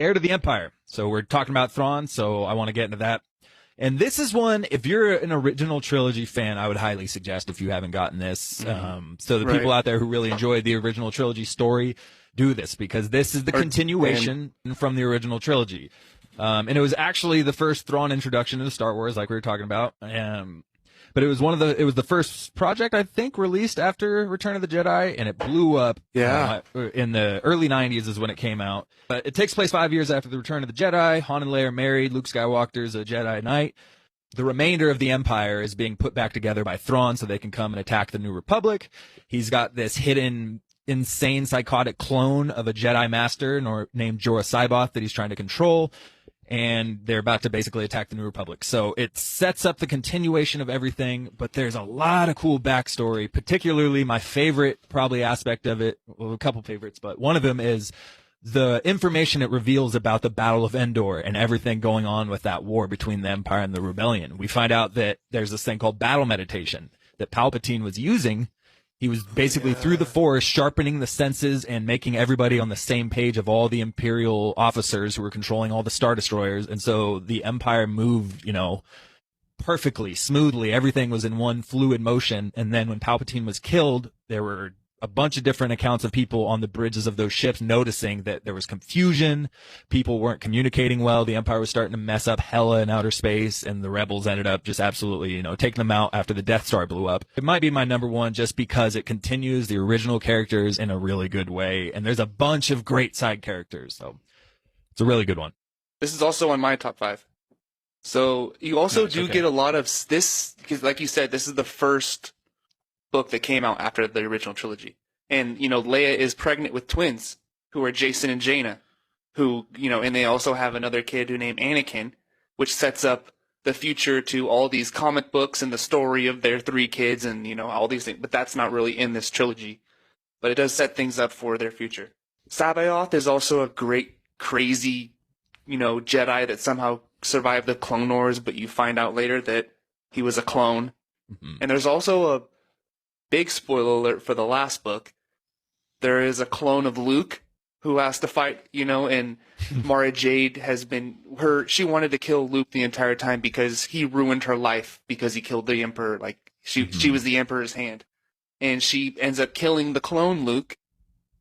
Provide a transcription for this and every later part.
Heir to the Empire. So we're talking about Thrawn, so I want to get into that. And this is one, if you're an original trilogy fan, I would highly suggest if you haven't gotten this. So the people out there who really enjoyed the original trilogy story, do this, because this is the continuation from the original trilogy. And it was actually the first Thrawn introduction into Star Wars, like we were talking about. But it was the first project, I think, released after Return of the Jedi, and it blew up. Yeah. In the early 90s is when it came out. But it takes place 5 years after the Return of the Jedi. Han and Leia are married. Luke Skywalker's a Jedi Knight. The remainder of the Empire is being put back together by Thrawn so they can come and attack the New Republic. He's got this hidden, insane, psychotic clone of a Jedi Master named Jorah Cyboth that he's trying to control. And they're about to basically attack the New Republic. So it sets up the continuation of everything, but there's a lot of cool backstory, particularly my favorite probably aspect of it, well, a couple favorites, but one of them is the information it reveals about the Battle of Endor and everything going on with that war between the Empire and the Rebellion. We find out that there's this thing called battle meditation that Palpatine was using. He was basically through the Force sharpening the senses and making everybody on the same page of all the Imperial officers who were controlling all the Star Destroyers. And so the Empire moved, perfectly, smoothly. Everything was in one fluid motion. And then when Palpatine was killed, there were a bunch of different accounts of people on the bridges of those ships noticing that there was confusion. People weren't communicating well. The Empire was starting to mess up hella in outer space, and the rebels ended up just absolutely, taking them out after the Death Star blew up. It might be my number one just because it continues the original characters in a really good way, and there's a bunch of great side characters, so it's a really good one. This is also on my top 5. So you also get a lot of this, because like you said, this is the first book that came out after the original trilogy. And, Leia is pregnant with twins who are Jason and Jaina, who, and they also have another kid who named Anakin, which sets up the future to all these comic books and the story of their 3 kids and, all these things. But that's not really in this trilogy. But it does set things up for their future. Sabaoth is also a great, crazy, Jedi that somehow survived the Clone Wars, but you find out later that he was a clone. Mm-hmm. And there's also a big spoiler alert for the last book. There is a clone of Luke who has to fight, and Mara Jade has been she wanted to kill Luke the entire time because he ruined her life because he killed the Emperor. Like she was the Emperor's hand. And she ends up killing the clone Luke,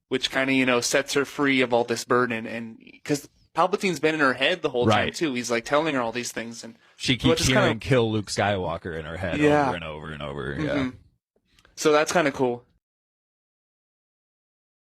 which kind of, sets her free of all this burden. And because Palpatine's been in her head the whole time too. He's like telling her all these things. And she keeps hearing kill Luke Skywalker in her head over and over and over. Mm-hmm. Yeah. So that's kind of cool.